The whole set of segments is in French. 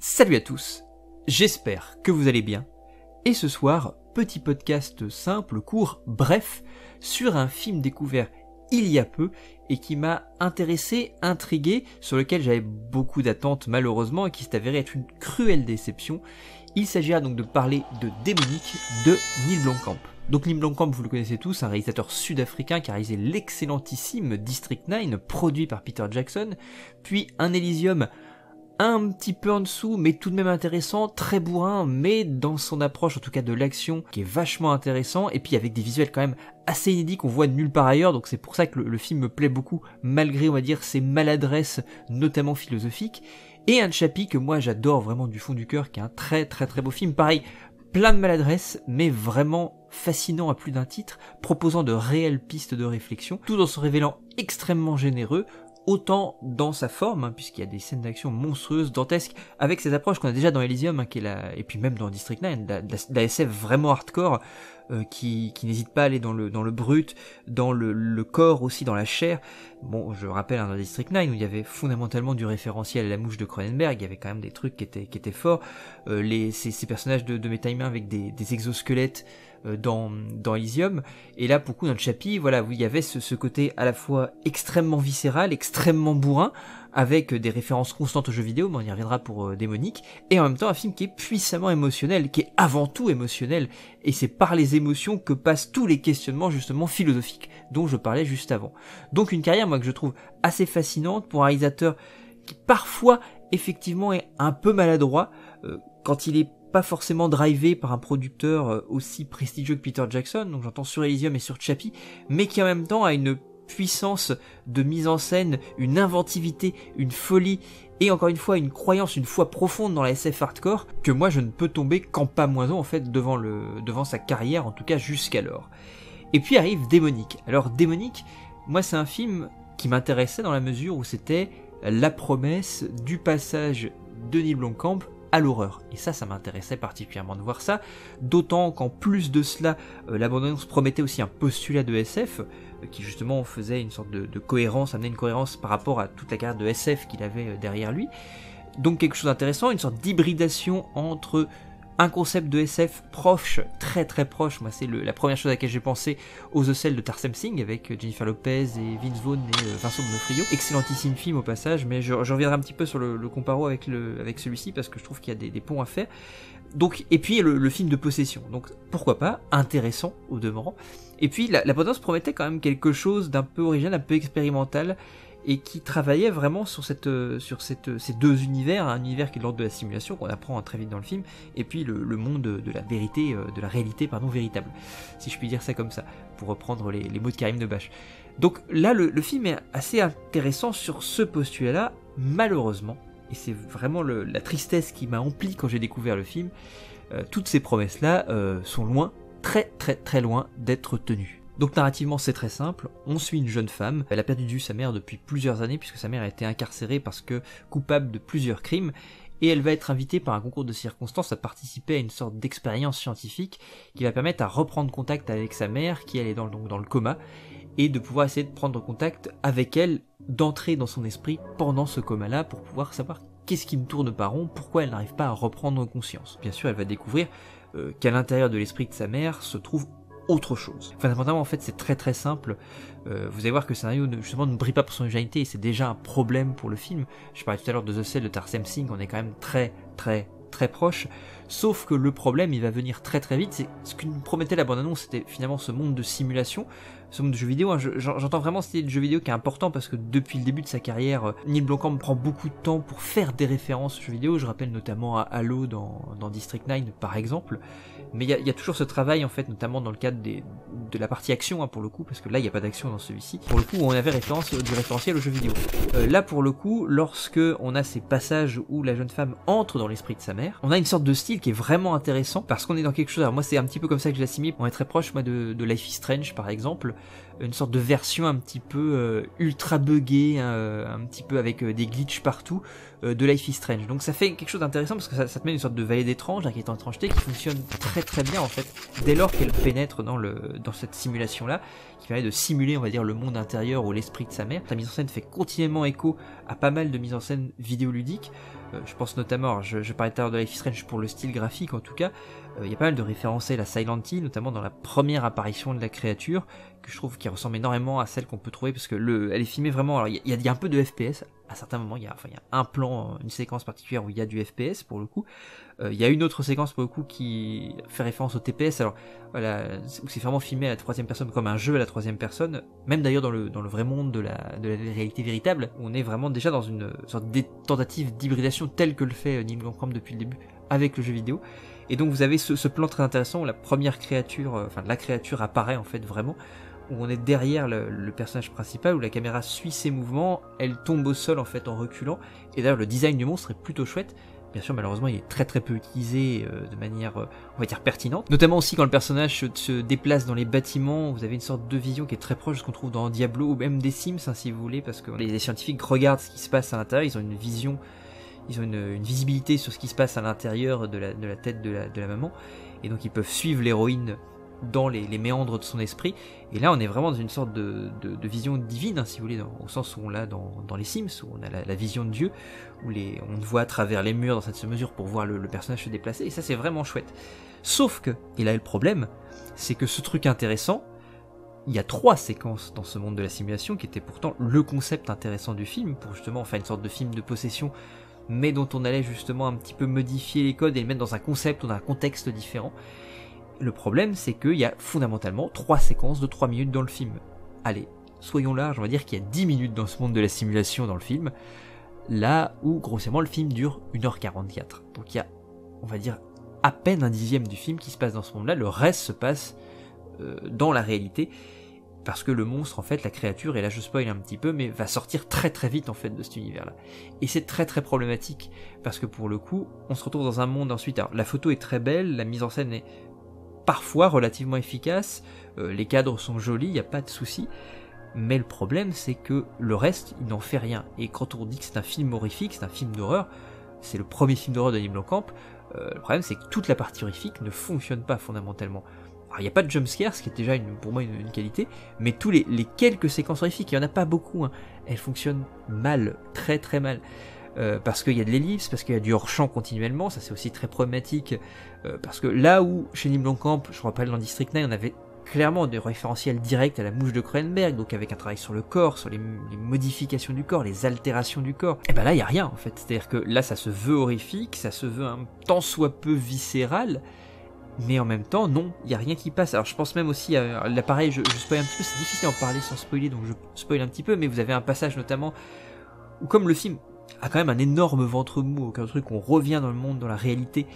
Salut à tous, j'espère que vous allez bien, et ce soir, petit podcast simple, court, bref, sur un film découvert il y a peu, et qui m'a intéressé, intrigué, sur lequel j'avais beaucoup d'attentes malheureusement, et qui s'est avéré être une cruelle déception. Il s'agira donc de parler de Démonique de Neil Blomkamp. Donc Neil Blomkamp, vous le connaissez tous, un réalisateur sud-africain qui a réalisé l'excellentissime District 9, produit par Peter Jackson, puis un Elysium un petit peu en dessous, mais tout de même intéressant, très bourrin, mais dans son approche, en tout cas de l'action, qui est vachement intéressant, et puis avec des visuels quand même assez inédits qu'on voit nulle part ailleurs, donc c'est pour ça que le film me plaît beaucoup, malgré, on va dire, ses maladresses, notamment philosophiques, et un Chappie que moi j'adore vraiment du fond du cœur, qui est un très très très beau film, pareil, plein de maladresses, mais vraiment fascinant à plus d'un titre, proposant de réelles pistes de réflexion, tout en se révélant extrêmement généreux, autant dans sa forme, puisqu'il y a des scènes d'action monstrueuses, dantesques, avec ces approches qu'on a déjà dans Elysium, qui est et puis même dans District 9, la SF vraiment hardcore, qui n'hésite pas à aller dans le brut, dans le corps aussi, dans la chair. Bon, je rappelle, dans District 9, où il y avait fondamentalement du référentiel à La Mouche de Cronenberg, il y avait quand même des trucs qui étaient forts, ces personnages de méta-humains avec des exosquelettes, dans Elysium, et là pour le coup dans le Chappie, voilà, où il y avait ce côté à la fois extrêmement viscéral, extrêmement bourrin, avec des références constantes aux jeux vidéo, mais on y reviendra pour Démonique, et en même temps un film qui est puissamment émotionnel, qui est avant tout émotionnel, et c'est par les émotions que passent tous les questionnements justement philosophiques dont je parlais juste avant. Donc une carrière, moi, que je trouve assez fascinante pour un réalisateur qui parfois effectivement est un peu maladroit, quand il est pas forcément drivé par un producteur aussi prestigieux que Peter Jackson, donc j'entends sur Elysium et sur Chappie, mais qui en même temps a une puissance de mise en scène, une inventivité, une folie, et encore une fois une croyance, une foi profonde dans la SF hardcore, que moi je ne peux tomber qu'en pas moins en fait devant sa carrière, en tout cas jusqu'alors. Et puis arrive Démonique. Alors Démonique, moi c'est un film qui m'intéressait dans la mesure où c'était la promesse du passage de Neil Blomkamp à l'horreur. Et ça m'intéressait particulièrement de voir ça, d'autant qu'en plus de cela, la bande-annonce promettait aussi un postulat de SF, qui justement faisait une sorte de cohérence, amenait une cohérence par rapport à toute la carrière de SF qu'il avait derrière lui. Donc quelque chose d'intéressant, une sorte d'hybridation entre un concept de SF proche, très très proche, moi c'est la première chose à laquelle j'ai pensé, aux The Cell de Tarsem Singh, avec Jennifer Lopez et Vince Vaughn et Vincent D'Onofrio. Excellentissime film au passage, mais je reviendrai un petit peu sur le comparo avec celui-ci, parce que je trouve qu'il y a des ponts à faire. Donc, et puis le film de possession, donc pourquoi pas, intéressant au demeurant. Et puis la bande-annonce promettait quand même quelque chose d'un peu original, un peu expérimental, et qui travaillait vraiment sur ces deux univers, un univers qui est de l'ordre de la simulation, qu'on apprend très vite dans le film, et puis le monde de la vérité, de la réalité, véritable, si je puis dire ça comme ça, pour reprendre les mots de Karim Debache. Donc là, le film est assez intéressant sur ce postulat-là, malheureusement, et c'est vraiment la tristesse qui m'a empli quand j'ai découvert le film, toutes ces promesses-là sont loin, très très très loin d'être tenues. Donc narrativement c'est très simple, on suit une jeune femme, elle a perdu sa mère depuis plusieurs années puisque sa mère a été incarcérée parce que coupable de plusieurs crimes, et elle va être invitée par un concours de circonstances à participer à une sorte d'expérience scientifique qui va permettre à reprendre contact avec sa mère qui elle est dans le coma, et de pouvoir essayer de prendre contact avec elle, d'entrer dans son esprit pendant ce coma-là pour pouvoir savoir qu'est-ce qui ne tourne pas rond, pourquoi elle n'arrive pas à reprendre conscience. Bien sûr elle va découvrir qu'à l'intérieur de l'esprit de sa mère se trouve autre chose. Fondamentalement en fait c'est très très simple, vous allez voir que le scénario justement ne brille pas pour son originalité et c'est déjà un problème pour le film. Je parlais tout à l'heure de The Cell de Tarsem Singh, on est quand même très très très proche, sauf que le problème il va venir très très vite, c'est ce que nous promettait la bande-annonce, c'était finalement ce monde de simulation, ce monde de jeux vidéo, j'entends vraiment cette idée de jeu vidéo qui est important parce que depuis le début de sa carrière, Neil Blomkamp prend beaucoup de temps pour faire des références aux jeux vidéo, je rappelle notamment à Halo dans District 9 par exemple, mais il y a toujours ce travail en fait, notamment dans le cadre de la partie action pour le coup, parce que là il n'y a pas d'action dans celui-ci, pour le coup où on avait du référentiel aux jeux vidéo. Là pour le coup, lorsque on a ces passages où la jeune femme entre dans l'esprit de sa mère, on a une sorte de style qui est vraiment intéressant, parce qu'on est dans quelque chose, alors moi c'est un petit peu comme ça que je l'assimile, on est très proche moi de Life is Strange par exemple, une sorte de version un petit peu ultra buggée, un petit peu avec des glitches partout de Life is Strange. Donc ça fait quelque chose d'intéressant parce que ça te met une sorte de vallée d'étrange, qui est en étrangeté, qui fonctionne très très bien en fait, dès lors qu'elle pénètre dans cette simulation là, qui permet de simuler, on va dire, le monde intérieur ou l'esprit de sa mère. La mise en scène fait continuellement écho à pas mal de mises en scène vidéoludiques. Je pense notamment, alors je parlais tout à l'heure de Life is Strange pour le style graphique en tout cas, il y a pas mal de références à la Silent Hill, notamment dans la première apparition de la créature, que je trouve qui ressemble énormément à celle qu'on peut trouver, parce que elle est filmée vraiment, alors il y a un peu de FPS, à certains moments, il y a un plan, une séquence particulière où il y a du FPS pour le coup, il y a une autre séquence pour le coup qui fait référence au TPS, alors voilà, où c'est vraiment filmé à la troisième personne, comme un jeu à la troisième personne, même d'ailleurs dans le vrai monde de la réalité véritable, où on est vraiment déjà dans une sorte de tentative d'hybridation telle que le fait Neil Blomkamp depuis le début avec le jeu vidéo. Et donc vous avez ce plan très intéressant où la première créature, la créature apparaît en fait vraiment, où on est derrière le personnage principal, où la caméra suit ses mouvements, elle tombe au sol en fait en reculant, et d'ailleurs le design du monstre est plutôt chouette. Bien sûr, malheureusement, il est très très peu utilisé de manière, on va dire, pertinente. Notamment aussi quand le personnage se déplace dans les bâtiments, vous avez une sorte de vision qui est très proche de ce qu'on trouve dans Diablo ou même des Sims, hein, si vous voulez, parce que les scientifiques regardent ce qui se passe à l'intérieur, ils ont une vision, ils ont une visibilité sur ce qui se passe à l'intérieur de la tête de la maman, et donc ils peuvent suivre l'héroïne dans les méandres de son esprit, et là on est vraiment dans une sorte de vision divine, hein, si vous voulez, au sens où on l'a dans les Sims, où on a la vision de Dieu, où on voit à travers les murs dans cette mesure pour voir le personnage se déplacer, et ça c'est vraiment chouette. Sauf que, et là le problème, c'est que ce truc intéressant, il y a 3 séquences dans ce monde de la simulation qui étaient pourtant le concept intéressant du film, pour justement faire une sorte de film de possession, mais dont on allait justement un petit peu modifier les codes et les mettre dans un concept ou dans un contexte différent. Le problème, c'est qu'il y a fondamentalement 3 séquences de 3 minutes dans le film. Allez, soyons larges, on va dire qu'il y a 10 minutes dans ce monde de la simulation dans le film, là où grossièrement le film dure 1h44. Donc il y a, on va dire, à peine un dixième du film qui se passe dans ce monde-là, le reste se passe dans la réalité, parce que le monstre, en fait, la créature, et là je spoil un petit peu, mais va sortir très très vite en fait de cet univers-là. Et c'est très très problématique, parce que pour le coup, on se retrouve dans un monde ensuite, alors la photo est très belle, la mise en scène est parfois relativement efficace, les cadres sont jolis, il n'y a pas de souci, mais le problème c'est que le reste, il n'en fait rien. Et quand on dit que c'est un film horrifique, c'est un film d'horreur, c'est le premier film d'horreur de Neil Blomkamp, le problème c'est que toute la partie horrifique ne fonctionne pas fondamentalement. Alors il n'y a pas de jumpscare, ce qui est déjà pour moi une qualité, mais tous les quelques séquences horrifiques, il n'y en a pas beaucoup, hein, elles fonctionnent mal, très très mal. Parce qu'il y a de l'ellipse, parce qu'il y a du hors-champ continuellement, ça c'est aussi très problématique, parce que là où chez Neil Blomkamp, je rappelle dans District 9, on avait clairement des référentiels directs à la mouche de Cronenberg, donc avec un travail sur le corps, sur les modifications du corps, les altérations du corps, et ben là il n'y a rien en fait, c'est-à-dire que là ça se veut horrifique, ça se veut un tant soit peu viscéral, mais en même temps non, il n'y a rien qui passe. Alors je pense même aussi à l'appareil, je spoil un petit peu, c'est difficile d'en parler sans spoiler, donc je spoil un petit peu, mais vous avez un passage notamment où comme le film a quand même un énorme ventre mou, aucun truc, on revient dans le monde, dans la réalité,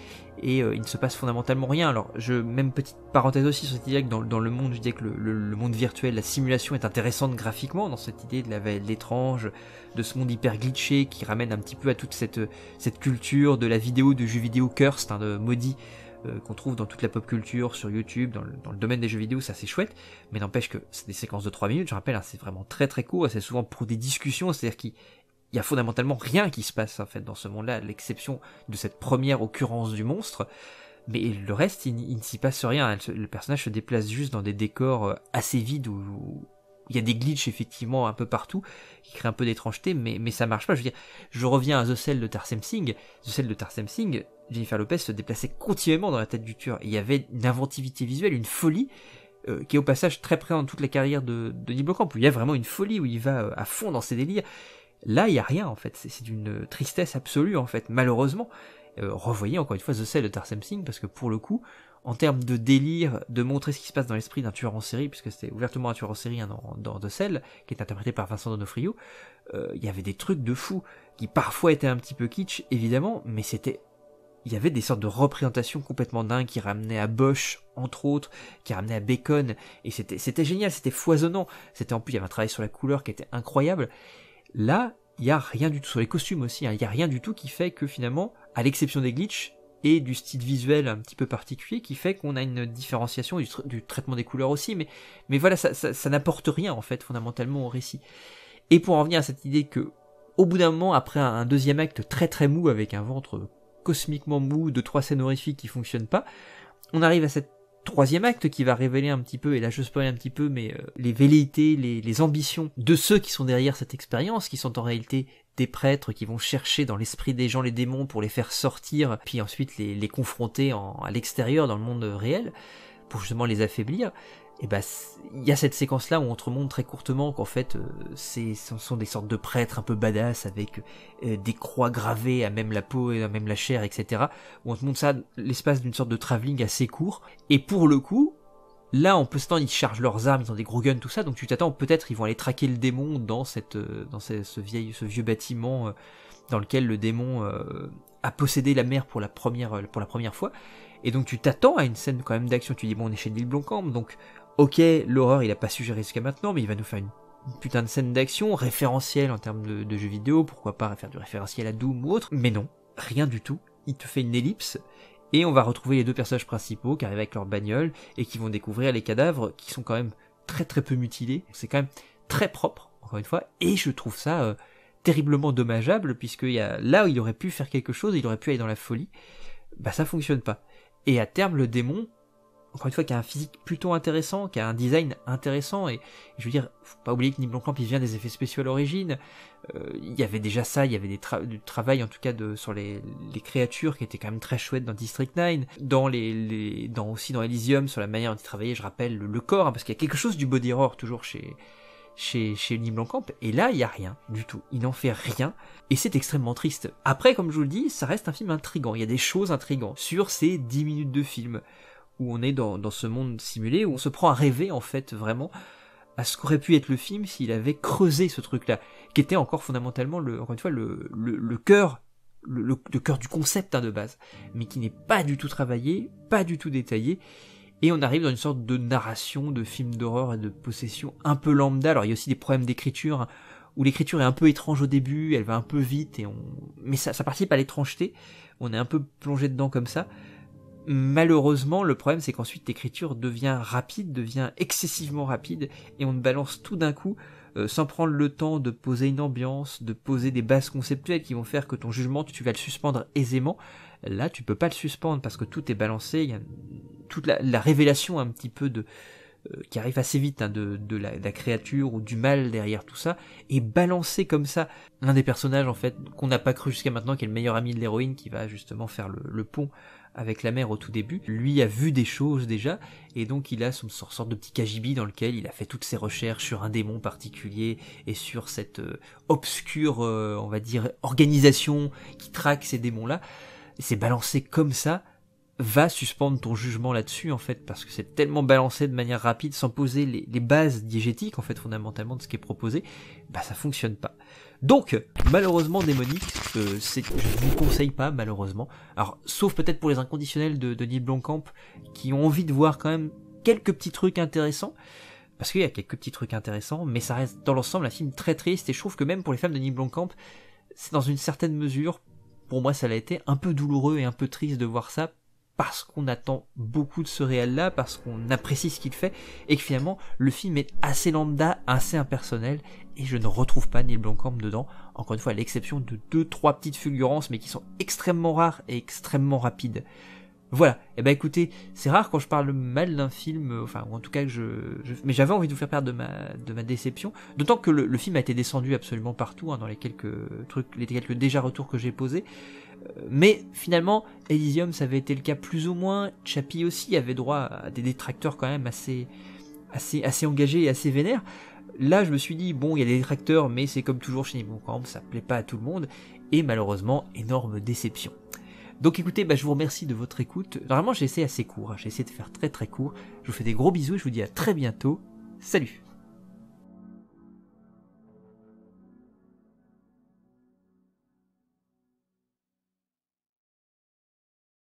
et il ne se passe fondamentalement rien. Alors, même petite parenthèse aussi sur cette idée que dans le monde, je disais que le monde virtuel, la simulation est intéressante graphiquement, dans cette idée de la vallée de l'étrange, de ce monde hyper glitché, qui ramène un petit peu à toute cette culture de la vidéo, de jeux vidéo cursed, hein, de maudit, qu'on trouve dans toute la pop culture, sur YouTube, dans le domaine des jeux vidéo, ça c'est chouette, mais n'empêche que c'est des séquences de 3 minutes, je rappelle, hein, c'est vraiment très très court, et c'est souvent pour des discussions, c'est-à-dire qu'il y a fondamentalement rien qui se passe en fait dans ce monde-là, à l'exception de cette première occurrence du monstre, mais le reste, il ne s'y passe rien, le personnage se déplace juste dans des décors assez vides où il y a des glitches effectivement un peu partout, qui créent un peu d'étrangeté, mais ça marche pas. Je veux dire, je reviens à The Cell de Tarsem Singh, Jennifer Lopez se déplaçait continuellement dans la tête du tueur, et il y avait une inventivité visuelle, une folie, qui est au passage très présente dans toute la carrière de Neil Blomkamp, où il y a vraiment une folie, où il va à fond dans ses délires. Là, il n'y a rien en fait, c'est d'une tristesse absolue en fait, malheureusement. Revoyez encore une fois The Cell de Tarsem Singh, parce que pour le coup, en termes de délire, de montrer ce qui se passe dans l'esprit d'un tueur en série, puisque c'était ouvertement un tueur en série, hein, dans The Cell, qui est interprété par Vincent D'Onofrio, il y avait des trucs de fou, qui parfois étaient un petit peu kitsch, évidemment, mais il y avait des sortes de représentations complètement dingues qui ramenaient à Bosch, entre autres, qui ramenaient à Bacon, et c'était génial, c'était foisonnant, en plus il y avait un travail sur la couleur qui était incroyable. Là, il n'y a rien du tout, sur les costumes aussi, hein, il n'y a rien du tout qui fait que finalement, à l'exception des glitches, et du style visuel un petit peu particulier qui fait qu'on a une différenciation du traitement des couleurs aussi, mais voilà, ça n'apporte rien en fait fondamentalement au récit. Et pour en venir à cette idée que au bout d'un moment, après un deuxième acte très très mou avec un ventre cosmiquement mou de 3 scènes horrifiques qui fonctionnent pas, on arrive à cette troisième acte qui va révéler un petit peu, et là je spoil un petit peu, mais les velléités, les ambitions de ceux qui sont derrière cette expérience, qui sont en réalité des prêtres qui vont chercher dans l'esprit des gens les démons pour les faire sortir, puis ensuite les confronter à l'extérieur, dans le monde réel, pour justement les affaiblir. Et bah, il y a cette séquence là où on te montre très courtement qu'en fait ce sont des sortes de prêtres un peu badass avec des croix gravées à même la peau et à même la chair, etc. Où on te montre ça l'espace d'une sorte de travelling assez court. Et pour le coup, là on peut s'attendre, ils chargent leurs armes, ils ont des gros guns, tout ça, donc tu t'attends peut-être ils vont aller traquer le démon dans ce vieux bâtiment dans lequel le démon a possédé la mer pour la première fois. Et donc tu t'attends à une scène quand même d'action, tu dis bon, on est chez Neil Blomkamp, donc ok, l'horreur il a pas suggéré jusqu'à maintenant, mais il va nous faire une putain de scène d'action, référentielle en termes de jeux vidéo, pourquoi pas faire du référentiel à Doom ou autre, mais non, rien du tout, il te fait une ellipse, et on va retrouver les deux personnages principaux qui arrivent avec leur bagnole, et qui vont découvrir les cadavres qui sont quand même très très peu mutilés, c'est quand même très propre, encore une fois, et je trouve ça terriblement dommageable, puisque là où il aurait pu faire quelque chose, il aurait pu aller dans la folie, bah ça fonctionne pas. Et à terme, le démon, encore une fois, qui a un physique plutôt intéressant, qui a un design intéressant, et je veux dire, faut pas oublier que Neil Blomkamp, il vient des effets spéciaux à l'origine, il y avait déjà ça, il y avait du travail en tout cas sur les créatures qui étaient quand même très chouettes dans District 9, aussi dans Elysium, sur la manière dont il travaillait, je rappelle, le corps, hein, parce qu'il y a quelque chose du body horror toujours chez Neil Blomkamp, et là il y a rien du tout, il n'en fait rien, et c'est extrêmement triste. Après, comme je vous le dis, ça reste un film intriguant, il y a des choses intrigantes sur ces 10 minutes de film, où on est dans ce monde simulé, où on se prend à rêver en fait vraiment à ce qu'aurait pu être le film s'il avait creusé ce truc-là, qui était encore fondamentalement encore une fois le cœur, le cœur du concept, hein, de base, mais qui n'est pas du tout travaillé, pas du tout détaillé. Et on arrive dans une sorte de narration de film d'horreur et de possession un peu lambda. Alors il y a aussi des problèmes d'écriture, hein, où l'écriture est un peu étrange au début, elle va un peu vite, mais ça participe à l'étrangeté, on est un peu plongé dedans comme ça. Malheureusement, le problème c'est qu'ensuite l'écriture devient excessivement rapide, et on te balance tout d'un coup, sans prendre le temps de poser une ambiance, de poser des bases conceptuelles qui vont faire que ton jugement, tu vas le suspendre aisément. Là, tu peux pas le suspendre parce que tout est balancé, il y a toute la révélation un petit peu qui arrive assez vite, hein, de la créature ou du mal derrière tout ça, est balancé comme ça. L'un des personnages en fait qu'on n'a pas cru jusqu'à maintenant, qui est le meilleur ami de l'héroïne, qui va justement faire le pont avec la mère au tout début, lui a vu des choses déjà, et donc il a son sorte de petit cagibi dans lequel il a fait toutes ses recherches sur un démon particulier, et sur cette obscure, on va dire, organisation qui traque ces démons-là. C'est balancé comme ça, va suspendre ton jugement là-dessus en fait, parce que c'est tellement balancé de manière rapide, sans poser les bases diégétiques en fait fondamentalement de ce qui est proposé, bah ça fonctionne pas. Donc malheureusement Démonique, je vous conseille pas malheureusement, alors sauf peut-être pour les inconditionnels de Neil Blomkamp qui ont envie de voir quand même quelques petits trucs intéressants, parce qu'il y a quelques petits trucs intéressants, mais ça reste dans l'ensemble un film très triste, et je trouve que même pour les fans de Neil Blomkamp, c'est dans une certaine mesure, pour moi ça l'a été, un peu douloureux et un peu triste de voir ça, parce qu'on attend beaucoup de ce réel-là, parce qu'on apprécie ce qu'il fait, et que finalement, le film est assez lambda, assez impersonnel, et je ne retrouve pas Neil Blomkamp dedans, encore une fois, à l'exception de 2-3 petites fulgurances, mais qui sont extrêmement rares et extrêmement rapides. Voilà, et bah écoutez, c'est rare quand je parle mal d'un film, enfin, ou en tout cas mais j'avais envie de vous faire part de ma déception, d'autant que le film a été descendu absolument partout, hein, dans les quelques déjà retours que j'ai posés, mais finalement, Elysium, ça avait été le cas plus ou moins, Chappie aussi avait droit à des détracteurs quand même assez engagés et assez vénères. Là, je me suis dit, bon, il y a des détracteurs, mais c'est comme toujours chez Neil Blomkamp, ça plaît pas à tout le monde, et malheureusement, énorme déception. Donc écoutez, je vous remercie de votre écoute. Normalement, j'ai essayé assez court, hein, j'ai essayé de faire très très court. Je vous fais des gros bisous et je vous dis à très bientôt. Salut!